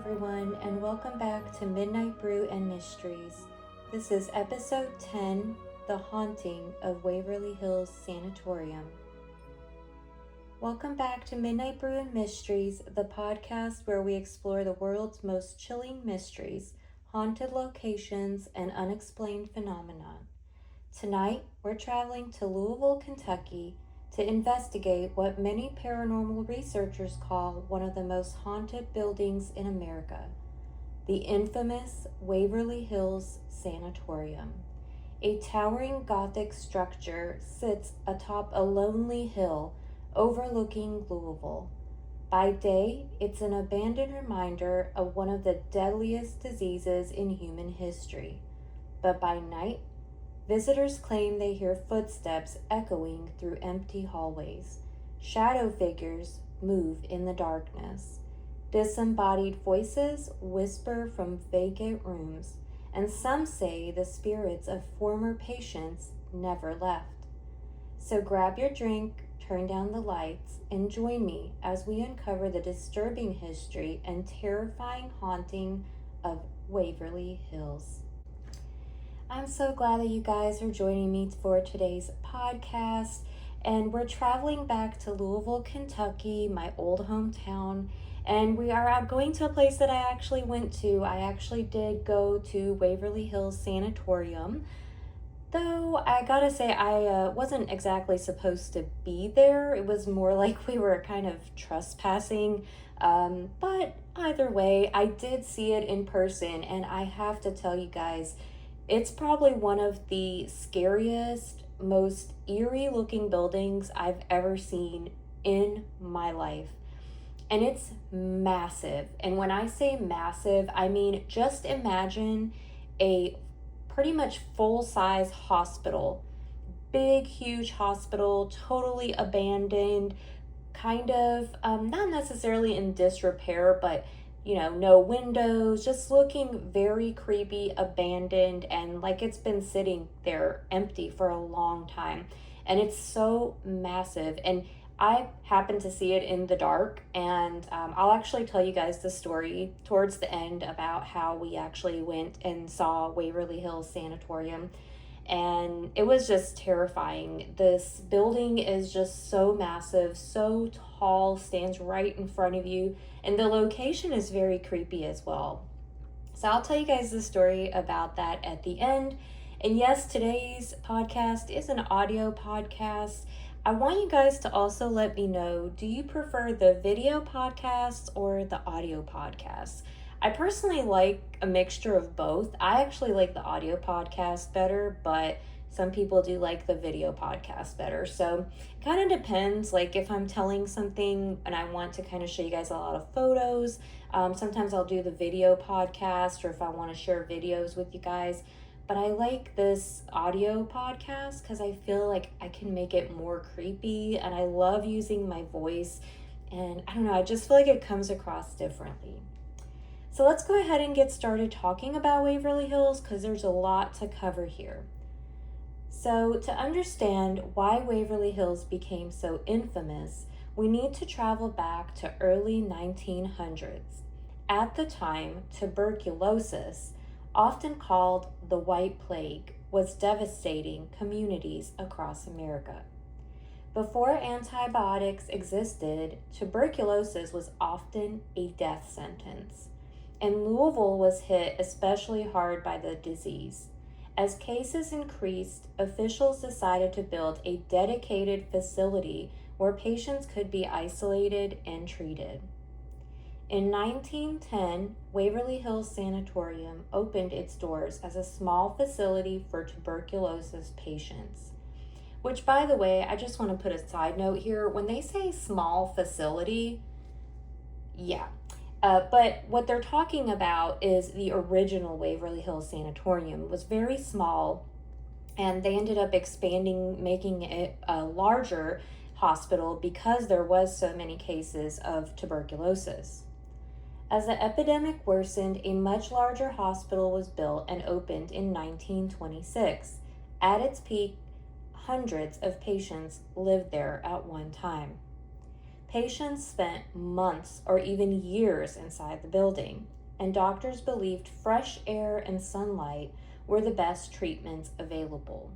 everyone, and welcome back to Midnight Brew and Mysteries. This is episode 10, The Haunting of Waverly Hills Sanatorium. Welcome back to Midnight Brew and Mysteries, the podcast where we explore the world's most chilling mysteries, haunted locations, and unexplained phenomena. Tonight, we're traveling to Louisville, Kentucky, to investigate what many paranormal researchers call one of the most haunted buildings in America, the infamous Waverly Hills Sanatorium. A towering Gothic structure sits atop a lonely hill overlooking Louisville. By day, it's an abandoned reminder of one of the deadliest diseases in human history. But by night, visitors claim they hear footsteps echoing through empty hallways. Shadow figures move in the darkness. Disembodied voices whisper from vacant rooms, and some say the spirits of former patients never left. So grab your drink, turn down the lights, and join me as we uncover the disturbing history and terrifying haunting of Waverly Hills. I'm so glad that you guys are joining me for today's podcast, and we're traveling back to Louisville, Kentucky, my old hometown, and we are going to a place that I actually went to. I actually did go to Waverly Hills Sanatorium, though I gotta say I wasn't exactly supposed to be there. It was more like we were kind of trespassing, but either way, I did see it in person, and I have to tell you guys, it's probably one of the scariest, most eerie looking buildings I've ever seen in my life. And it's massive. And when I say massive, I mean just imagine a pretty much full-size hospital. Big, huge hospital, totally abandoned, kind of, not necessarily in disrepair, but no windows, just looking very creepy, abandoned, and like it's been sitting there empty for a long time. And it's so massive. And I happened to see it in the dark, and I'll actually tell you guys the story towards the end about how we actually went and saw Waverly Hills Sanatorium. And it was just terrifying. This building is just so massive, so tall, stands right in front of you, and the location is very creepy as well. So I'll tell you guys the story about that at the end. And yes, today's podcast is an audio podcast. I want you guys to also let me know, do you prefer the video podcasts or the audio podcasts? I personally like a mixture of both. I actually like the audio podcast better, but some people do like the video podcast better. So it kind of depends. Like if I'm telling something and I want to kind of show you guys a lot of photos, sometimes I'll do the video podcast, or if I want to share videos with you guys. But I like this audio podcast because I feel like I can make it more creepy, and I love using my voice. And I don't know, I just feel like it comes across differently. So let's go ahead and get started talking about Waverly Hills because there's a lot to cover here. So to understand why Waverly Hills became so infamous, we need to travel back to early 1900s. At the time, tuberculosis, often called the White Plague, was devastating communities across America. Before antibiotics existed, tuberculosis was often a death sentence. And Louisville was hit especially hard by the disease. As cases increased, officials decided to build a dedicated facility where patients could be isolated and treated. In 1910, Waverly Hills Sanatorium opened its doors as a small facility for tuberculosis patients. Which, by the way, I just want to put a side note here. When they say small facility, yeah. But what they're talking about is the original Waverly Hills Sanatorium was very small, and they ended up expanding, making it a larger hospital because there was so many cases of tuberculosis. As the epidemic worsened, a much larger hospital was built and opened in 1926. At its peak, hundreds of patients lived there at one time. Patients spent months or even years inside the building, and doctors believed fresh air and sunlight were the best treatments available.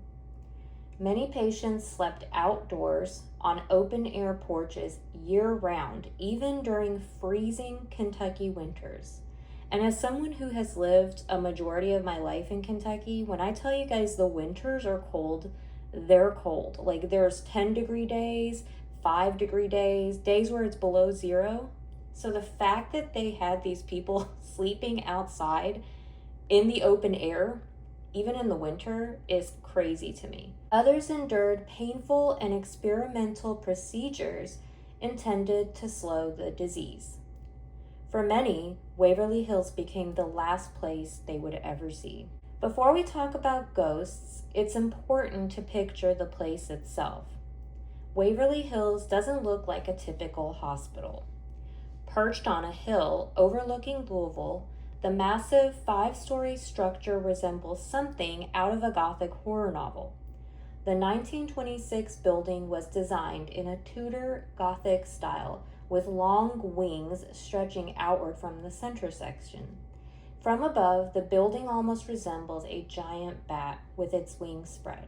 Many patients slept outdoors on open air porches year round, even during freezing Kentucky winters. And as someone who has lived a majority of my life in Kentucky, when I tell you guys the winters are cold, they're cold. Like there's 10-degree days, 5-degree days, days where it's below zero. So the fact that they had these people sleeping outside in the open air, even in the winter, is crazy to me. Others endured painful and experimental procedures intended to slow the disease. For many, Waverly Hills became the last place they would ever see. Before we talk about ghosts, it's important to picture the place itself. Waverly Hills doesn't look like a typical hospital. Perched on a hill overlooking Louisville, the massive 5-story structure resembles something out of a Gothic horror novel. The 1926 building was designed in a Tudor Gothic style with long wings stretching outward from the center section. From above, the building almost resembles a giant bat with its wings spread.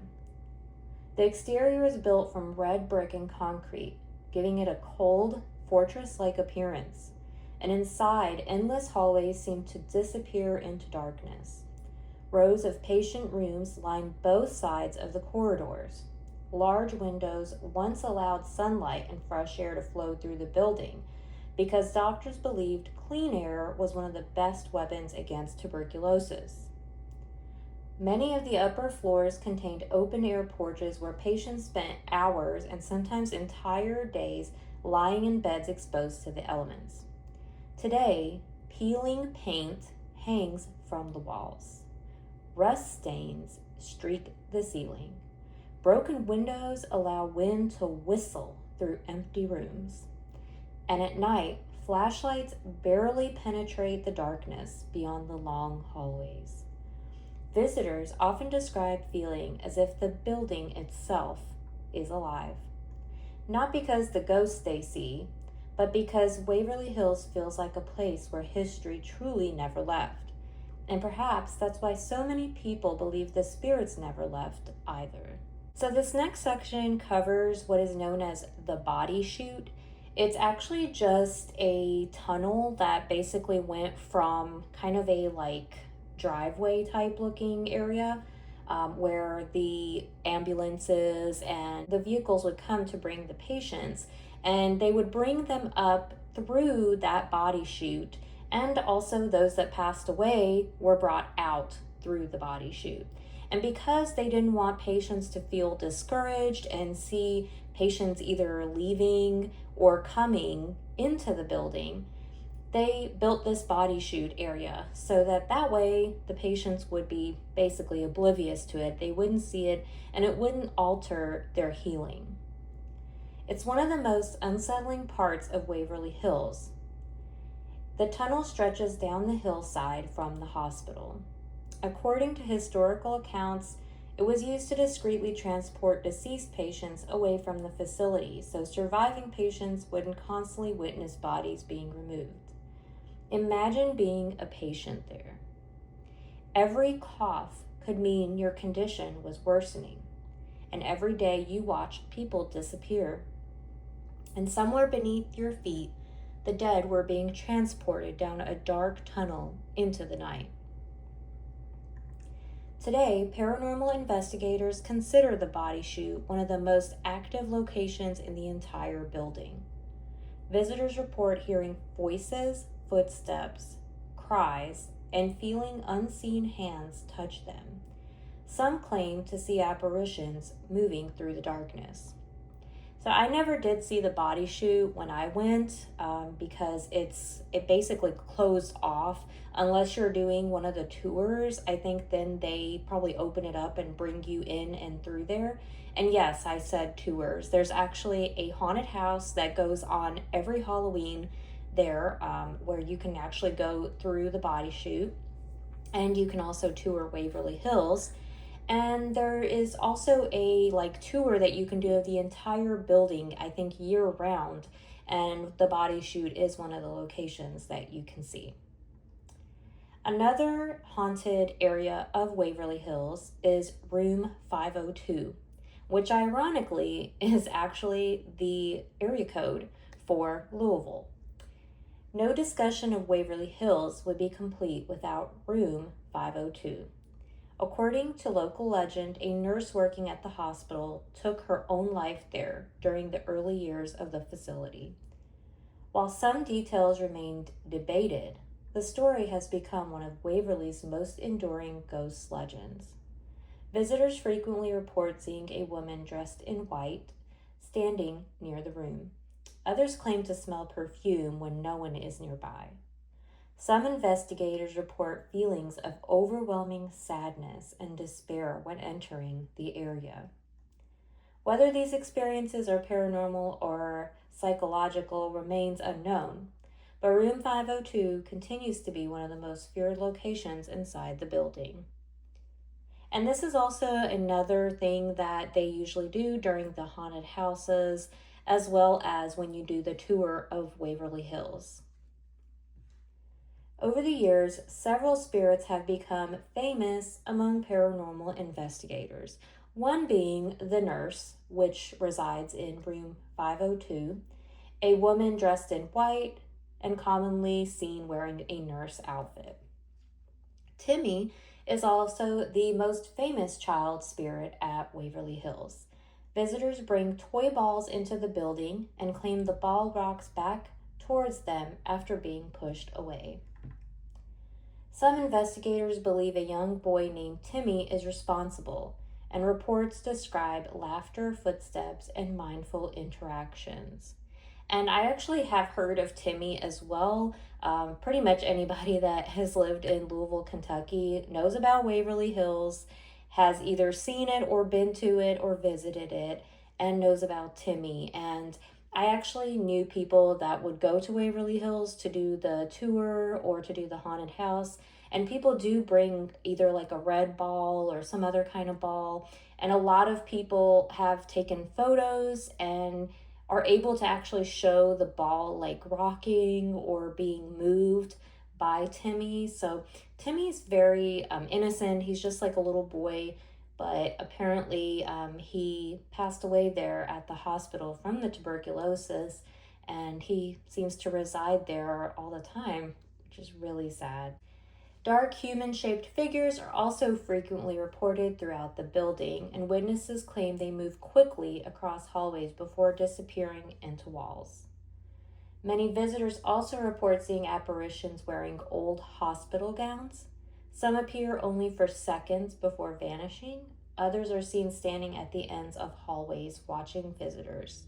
The exterior is built from red brick and concrete, giving it a cold, fortress-like appearance. And inside, endless hallways seem to disappear into darkness. Rows of patient rooms line both sides of the corridors. Large windows once allowed sunlight and fresh air to flow through the building because doctors believed clean air was one of the best weapons against tuberculosis. Many of the upper floors contained open-air porches where patients spent hours and sometimes entire days lying in beds exposed to the elements. Today, peeling paint hangs from the walls. Rust stains streak the ceiling. Broken windows allow wind to whistle through empty rooms. And at night, flashlights barely penetrate the darkness beyond the long hallways. Visitors often describe feeling as if the building itself is alive. Not because the ghosts they see, but because Waverly Hills feels like a place where history truly never left. And perhaps that's why so many people believe the spirits never left either. So this next section covers what is known as the body chute. It's actually just a tunnel that basically went from kind of a driveway type looking area where the ambulances and the vehicles would come to bring the patients, and they would bring them up through that body chute, and also those that passed away were brought out through the body chute. And because they didn't want patients to feel discouraged and see patients either leaving or coming into the building, they built this body chute area so that way the patients would be basically oblivious to it. They wouldn't see it, and it wouldn't alter their healing. It's one of the most unsettling parts of Waverly Hills. The tunnel stretches down the hillside from the hospital. According to historical accounts, it was used to discreetly transport deceased patients away from the facility so surviving patients wouldn't constantly witness bodies being removed. Imagine being a patient there. Every cough could mean your condition was worsening, and every day you watched people disappear. And somewhere beneath your feet, the dead were being transported down a dark tunnel into the night. Today, paranormal investigators consider the body chute one of the most active locations in the entire building. Visitors report hearing voices, footsteps, cries, and feeling unseen hands touch them. Some claim to see apparitions moving through the darkness. So I never did see the body chute when I went because it basically closed off unless you're doing one of the tours. I think then they probably open it up and bring you in and through there. And yes, I said tours. There's actually a haunted house that goes on every Halloween there where you can actually go through the body chute, and you can also tour Waverly Hills. And there is also a tour that you can do of the entire building, I think year round. and the body chute is one of the locations that you can see. Another haunted area of Waverly Hills is room 502, which ironically is actually the area code for Louisville. No discussion of Waverly Hills would be complete without room 502. According to local legend, a nurse working at the hospital took her own life there during the early years of the facility. While some details remained debated, the story has become one of Waverly's most enduring ghost legends. Visitors frequently report seeing a woman dressed in white standing near the room. Others claim to smell perfume when no one is nearby. Some investigators report feelings of overwhelming sadness and despair when entering the area. Whether these experiences are paranormal or psychological remains unknown, but room 502 continues to be one of the most feared locations inside the building. And this is also another thing that they usually do during the haunted houses, as well as when you do the tour of Waverly Hills. Over the years, several spirits have become famous among paranormal investigators, one being the nurse, which resides in room 502, a woman dressed in white and commonly seen wearing a nurse outfit. Timmy is also the most famous child spirit at Waverly Hills. Visitors bring toy balls into the building and claim the ball rocks back towards them after being pushed away. Some investigators believe a young boy named Timmy is responsible, and reports describe laughter, footsteps, and mindful interactions. And I actually have heard of Timmy as well. Pretty much anybody that has lived in Louisville, Kentucky knows about Waverly Hills, has either seen it or been to it or visited it, and knows about Timmy. And I actually knew people that would go to Waverly Hills to do the tour or to do the haunted house. And people do bring either like a red ball or some other kind of ball. And a lot of people have taken photos and are able to actually show the ball like rocking or being moved by Timmy. So Timmy's very innocent. He's just like a little boy, but apparently he passed away there at the hospital from the tuberculosis, and he seems to reside there all the time, which is really sad. Dark human-shaped figures are also frequently reported throughout the building, and witnesses claim they move quickly across hallways before disappearing into walls. Many visitors also report seeing apparitions wearing old hospital gowns. Some appear only for seconds before vanishing. Others are seen standing at the ends of hallways watching visitors.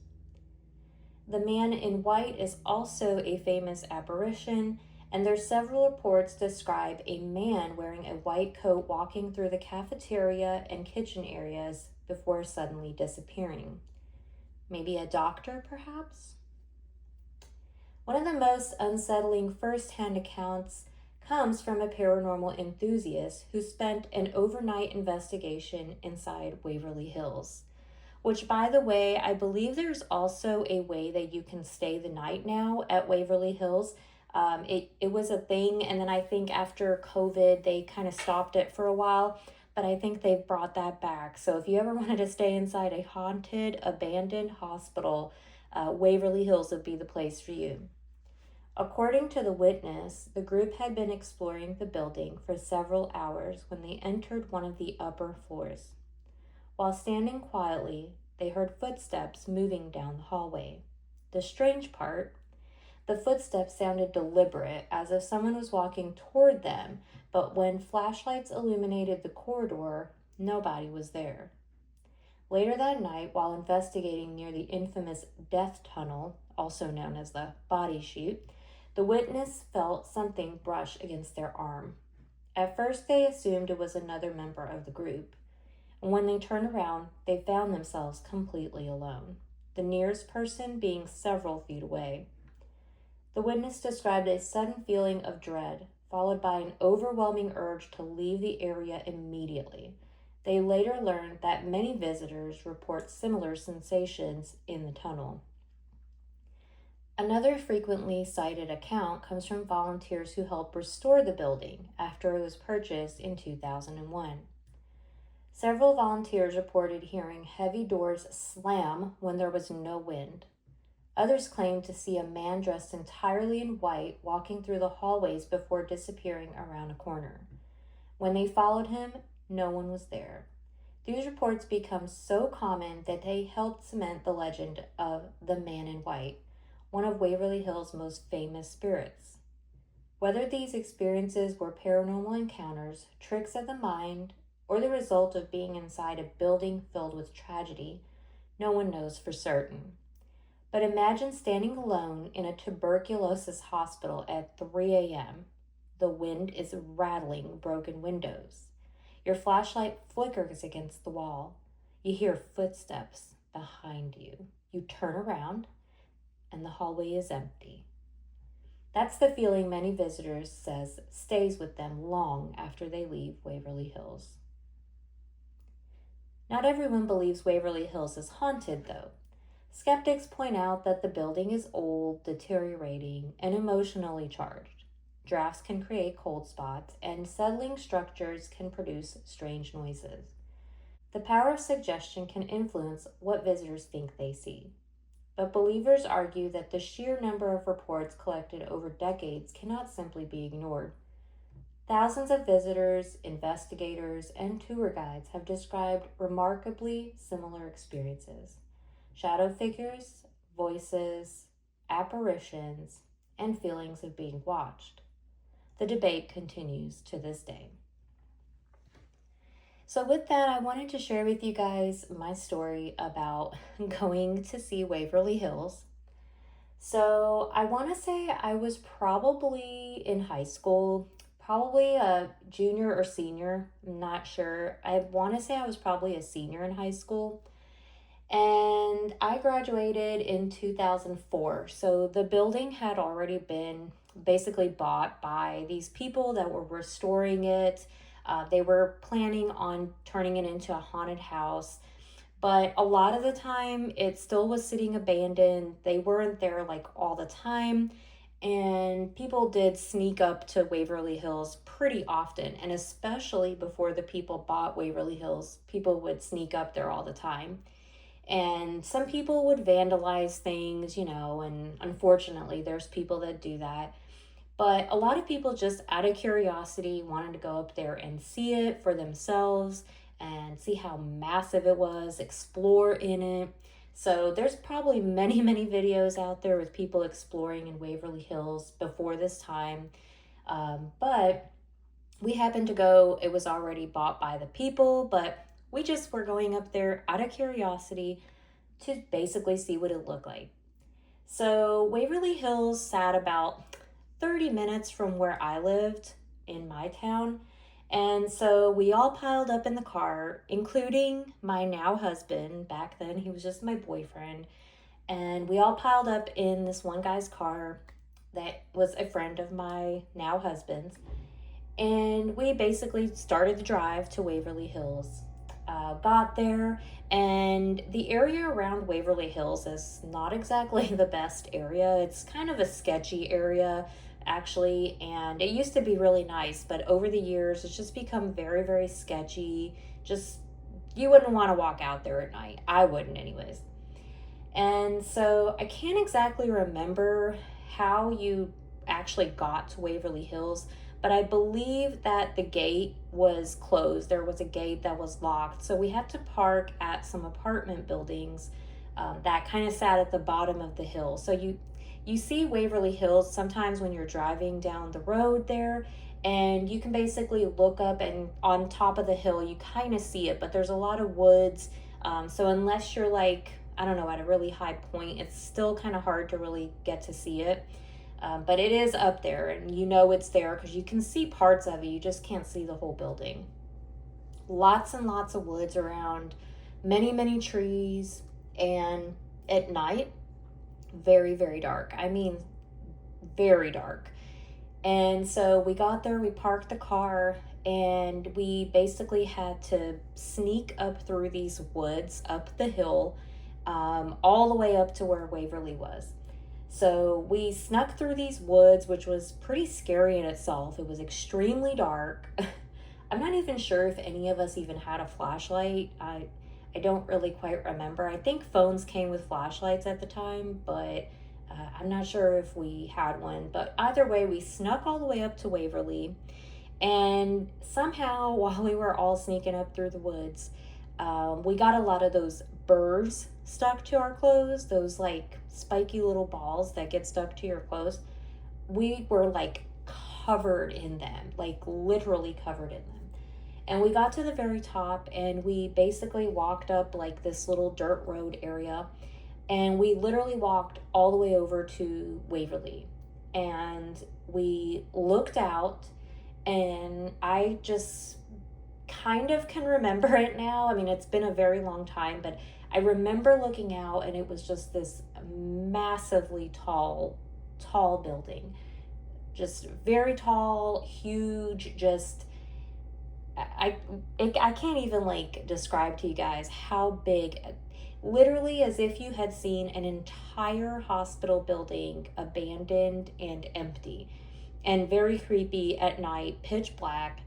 The man in white is also a famous apparition, and there's several reports describe a man wearing a white coat walking through the cafeteria and kitchen areas before suddenly disappearing. Maybe a doctor, perhaps? One of the most unsettling first-hand accounts comes from a paranormal enthusiast who spent an overnight investigation inside Waverly Hills, which, by the way, I believe there's also a way that you can stay the night now at Waverly Hills. It was a thing, and then I think after COVID, they kind of stopped it for a while, but I think they've brought that back. So if you ever wanted to stay inside a haunted, abandoned hospital, Waverly Hills would be the place for you. According to the witness, the group had been exploring the building for several hours when they entered one of the upper floors. While standing quietly, they heard footsteps moving down the hallway. The strange part, the footsteps sounded deliberate, as if someone was walking toward them, but when flashlights illuminated the corridor, nobody was there. Later that night, while investigating near the infamous death tunnel, also known as the body chute, the witness felt something brush against their arm. At first, they assumed it was another member of the group, and when they turned around, they found themselves completely alone, the nearest person being several feet away. The witness described a sudden feeling of dread, followed by an overwhelming urge to leave the area immediately. They later learned that many visitors report similar sensations in the tunnel. Another frequently cited account comes from volunteers who helped restore the building after it was purchased in 2001. Several volunteers reported hearing heavy doors slam when there was no wind. Others claimed to see a man dressed entirely in white walking through the hallways before disappearing around a corner. When they followed him, no one was there. These reports become so common that they helped cement the legend of the Man in White, one of Waverly Hills' most famous spirits. Whether these experiences were paranormal encounters, tricks of the mind, or the result of being inside a building filled with tragedy, no one knows for certain. But imagine standing alone in a tuberculosis hospital at 3 a.m. The wind is rattling broken windows. Your flashlight flickers against the wall. You hear footsteps behind you. You turn around, and the hallway is empty. That's the feeling many visitors says stays with them long after they leave Waverly Hills. Not everyone believes Waverly Hills is haunted, though. Skeptics point out that the building is old, deteriorating, and emotionally charged. Drafts can create cold spots, and settling structures can produce strange noises. The power of suggestion can influence what visitors think they see. But believers argue that the sheer number of reports collected over decades cannot simply be ignored. Thousands of visitors, investigators, and tour guides have described remarkably similar experiences. Shadow figures, voices, apparitions, and feelings of being watched. The debate continues to this day. So, with that, I wanted to share with you guys my story about going to see Waverly Hills. So, I want to say I was probably in high school, probably a junior or senior. I'm not sure. I want to say I was probably a senior in high school. And I graduated in 2004. So the building had already been basically bought by these people that were restoring it. They were planning on turning it into a haunted house. But a lot of the time, it still was sitting abandoned. They weren't there like all the time. And people did sneak up to Waverly Hills pretty often. And especially before the people bought Waverly Hills, people would sneak up there all the time. And some people would vandalize things, and unfortunately, there's people that do that. But a lot of people just out of curiosity wanted to go up there and see it for themselves and see how massive it was, explore in it. So there's probably many, many videos out there with people exploring in Waverly Hills before this time. But we happened to go, it was already bought by the people, but we just were going up there out of curiosity to basically see what it looked like. So Waverly Hills sat about 30 minutes from where I lived in my town. And so we all piled up in the car, including my now husband. Back then, he was just my boyfriend. And we all piled up in this one guy's car that was a friend of my now husband's. And we basically started the drive to Waverly Hills. Got there, and the area around Waverly Hills is not exactly the best area. It's kind of a sketchy area, actually, and it used to be really nice, but over the years, it's just become very, very sketchy. Just, you wouldn't want to walk out there at night. I wouldn't, anyways. And so I can't exactly remember how you actually got to Waverly Hills, but I believe that the gate was closed. There was a gate that was locked. So we had to park at some apartment buildings that kind of sat at the bottom of the hill. So you see Waverly Hills sometimes when you're driving down the road there, and you can basically look up, and on top of the hill, you kind of see it, but there's a lot of woods. So unless you're like, I don't know, at a really high point, it's still kind of hard to really get to see it. But it is up there, and it's there because you can see parts of it. You just can't see the whole building. Lots and lots of woods around, many, many trees, and at night, very, very dark. I mean, very dark. And so we got there, we parked the car, and we basically had to sneak up through these woods, up the hill, all the way up to where Waverly was. So we snuck through these woods, which was pretty scary in itself. It was extremely dark. I'm not even sure if any of us even had a flashlight. I don't really quite remember. I think phones came with flashlights at the time, but I'm not sure if we had one. But either way, we snuck all the way up to Waverly. And somehow, while we were all sneaking up through the woods, we got a lot of those burrs stuck to our clothes, those like spiky little balls that get stuck to your clothes. We were like covered in them, like literally covered in them. And we got to the very top and we basically walked up like this little dirt road area. And we literally walked all the way over to Waverly. And we looked out, and I just kind of can remember it now. I mean, it's been a very long time, but I remember looking out and it was just this massively tall building. Just very tall, huge, just I can't even like describe to you guys how big, literally as if you had seen an entire hospital building abandoned and empty and very creepy at night, pitch black.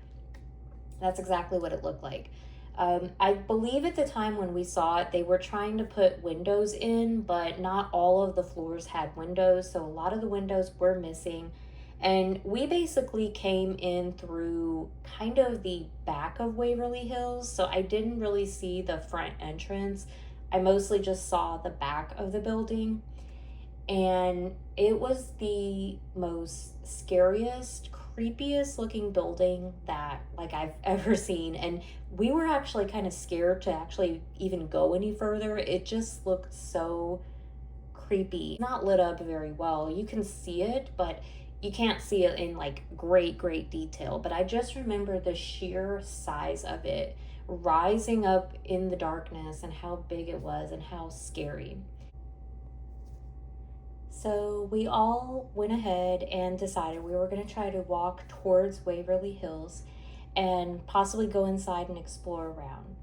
That's exactly what it looked like. I believe at the time when we saw it, they were trying to put windows in, but not all of the floors had windows, so a lot of the windows were missing. And we basically came in through kind of the back of Waverly Hills, so I didn't really see the front entrance. I mostly just saw the back of the building. And it was the most scariest, creepiest looking building that like I've ever seen. And we were actually kind of scared to actually even go any further. It just looked so creepy. Not lit up very well. You can see it, but you can't see it in like great detail. But I just remember the sheer size of it rising up in the darkness and how big it was and how scary. So we all went ahead and decided we were going to try to walk towards Waverly Hills and possibly go inside and explore around.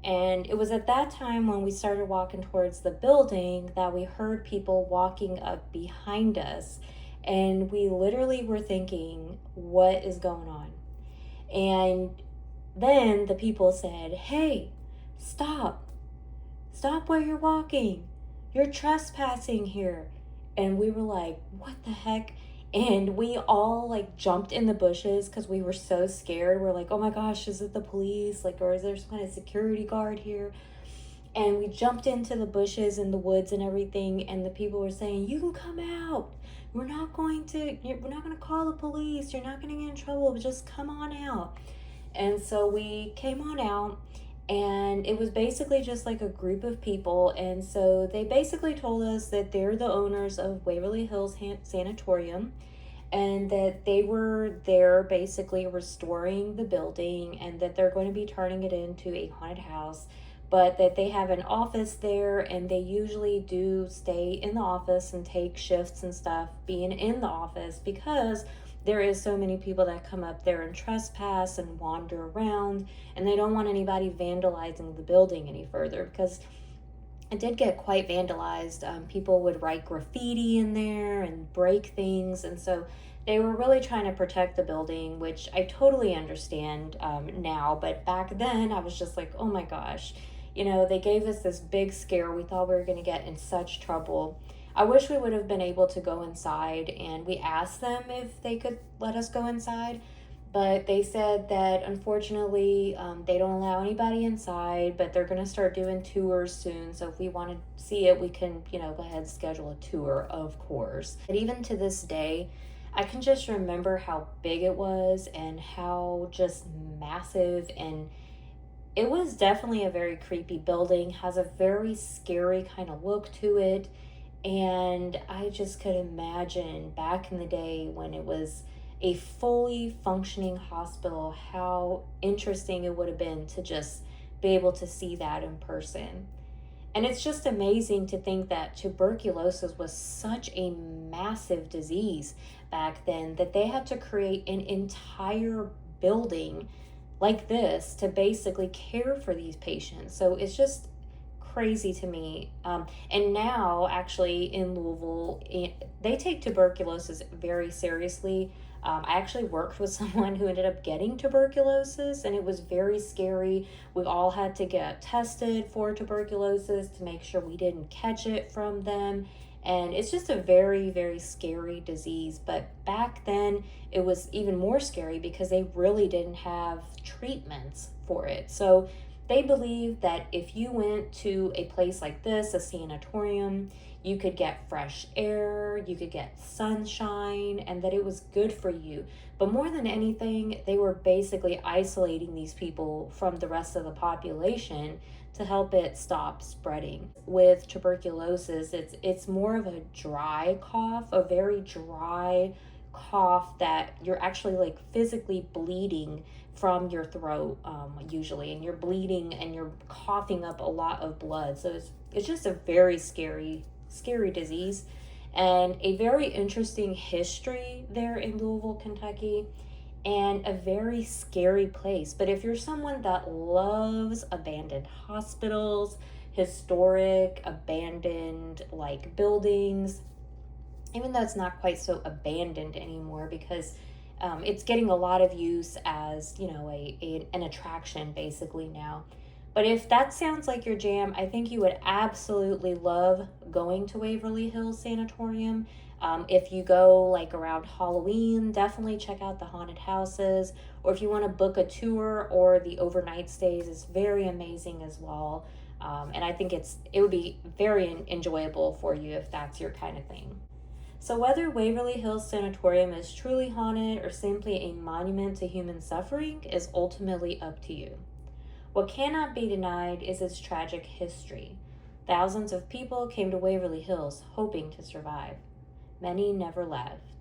And it was at that time when we started walking towards the building that we heard people walking up behind us. And we literally were thinking, what is going on? And then the people said, hey, stop where you're walking. You're trespassing here. And we were like, what the heck? And we all like jumped in the bushes because we were so scared. We're like, oh my gosh, is it the police? Like, or is there some kind of security guard here? And we jumped into the bushes and the woods and everything. And the people were saying, you can come out. We're not going to call the police. You're not going to get in trouble. Just come on out. And so we came on out. And it was basically just like a group of people. And so they basically told us that they're the owners of Waverly Hills Sanatorium and that they were there basically restoring the building and that they're going to be turning it into a haunted house, but that they have an office there and they usually do stay in the office and take shifts and stuff being in the office because there is so many people that come up there and trespass and wander around, and they don't want anybody vandalizing the building any further because it did get quite vandalized. People would write graffiti in there and break things, and so they were really trying to protect the building, which I totally understand now, but back then I was just like, oh my gosh, they gave us this big scare. We thought we were going to get in such trouble. I wish we would have been able to go inside, and we asked them if they could let us go inside, but they said that unfortunately they don't allow anybody inside, but they're going to start doing tours soon. So if we want to see it, we can, go ahead and schedule a tour, of course. But even to this day, I can just remember how big it was and how just massive, and it was definitely a very creepy building, has a very scary kind of look to it. And I just could imagine back in the day when it was a fully functioning hospital, how interesting it would have been to just be able to see that in person. And it's just amazing to think that tuberculosis was such a massive disease back then that they had to create an entire building like this to basically care for these patients. So it's just crazy to me. And now, actually, in Louisville, they take tuberculosis very seriously. I actually worked with someone who ended up getting tuberculosis, and it was very scary. We all had to get tested for tuberculosis to make sure we didn't catch it from them. And it's just a very, very scary disease. But back then, it was even more scary because they really didn't have treatments for it. So they believed that if you went to a place like this, a sanatorium, you could get fresh air, you could get sunshine, and that it was good for you. But more than anything, they were basically isolating these people from the rest of the population to help it stop spreading. With tuberculosis, it's more of a dry cough, a very dry cough that you're actually like physically bleeding from your throat, usually, and you're bleeding and you're coughing up a lot of blood. So it's just a very scary disease, and a very interesting history there in Louisville, Kentucky, and a very scary place. But if you're someone that loves abandoned hospitals, historic abandoned like buildings, even though it's not quite so abandoned anymore because it's getting a lot of use as, you know, an attraction basically now. But if that sounds like your jam, I think you would absolutely love going to Waverly Hills Sanatorium. If you go like around Halloween, definitely check out the haunted houses. Or if you want to book a tour or the overnight stays, it's very amazing as well. And I think it would be very enjoyable for you if that's your kind of thing. So whether Waverly Hills Sanatorium is truly haunted or simply a monument to human suffering is ultimately up to you. What cannot be denied is its tragic history. Thousands of people came to Waverly Hills hoping to survive. Many never left.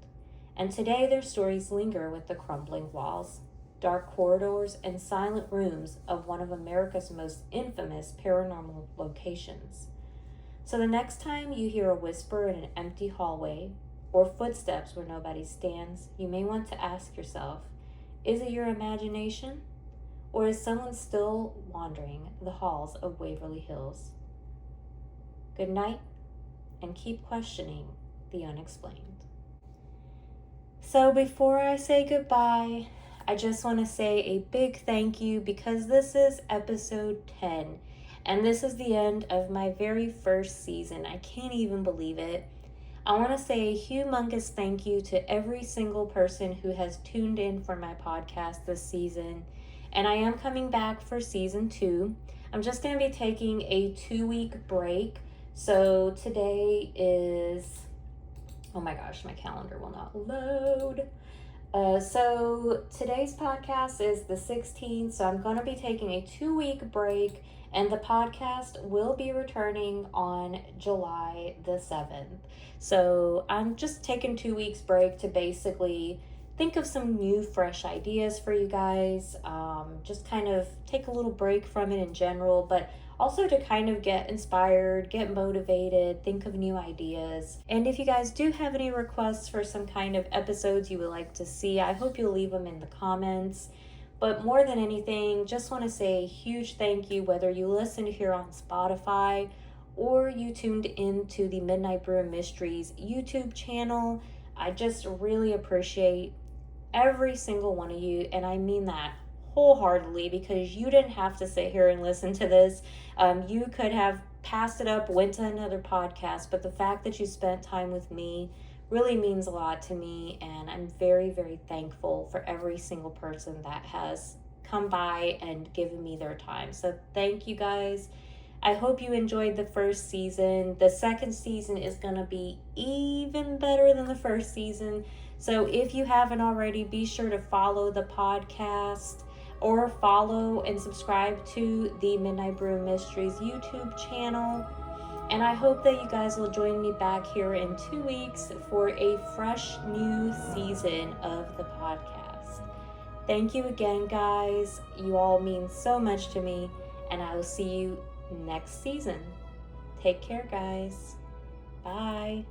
And today their stories linger with the crumbling walls, dark corridors, and silent rooms of one of America's most infamous paranormal locations. So the next time you hear a whisper in an empty hallway or footsteps where nobody stands, you may want to ask yourself, is it your imagination? Or is someone still wandering the halls of Waverly Hills? Good night, and keep questioning the unexplained. So before I say goodbye, I just want to say a big thank you because this is episode 10, and this is the end of my very first season. I can't even believe it. I want to say a humongous thank you to every single person who has tuned in for my podcast this season. And I am coming back for season 2. I'm just going to be taking a 2-week break. So today is, oh my gosh, my calendar will not load. So today's podcast is the 16th. So I'm going to be taking a 2-week break, and the podcast will be returning on July the 7th. So I'm just taking 2 weeks break to basically think of some new, fresh ideas for you guys. Just kind of take a little break from it in general, but also to kind of get inspired, get motivated, think of new ideas. And if you guys do have any requests for some kind of episodes you would like to see, I hope you'll leave them in the comments. But more than anything, just want to say a huge thank you, whether you listen here on Spotify or you tuned into the Midnight Brew Mysteries YouTube channel. I just really appreciate every single one of you, and I mean that wholeheartedly, because you didn't have to sit here and listen to this. You could have passed it up, went to another podcast, but the fact that you spent time with me really means a lot to me, and I'm very, very thankful for every single person that has come by and given me their time. So thank you guys. I hope you enjoyed the first season. The second season is going to be even better than the first season. So if you haven't already, be sure to follow the podcast or follow and subscribe to the Midnight Brew Mysteries YouTube channel. And I hope that you guys will join me back here in 2 weeks for a fresh new season of the podcast. Thank you again, guys. You all mean so much to me, and I will see you next season. Take care, guys. Bye.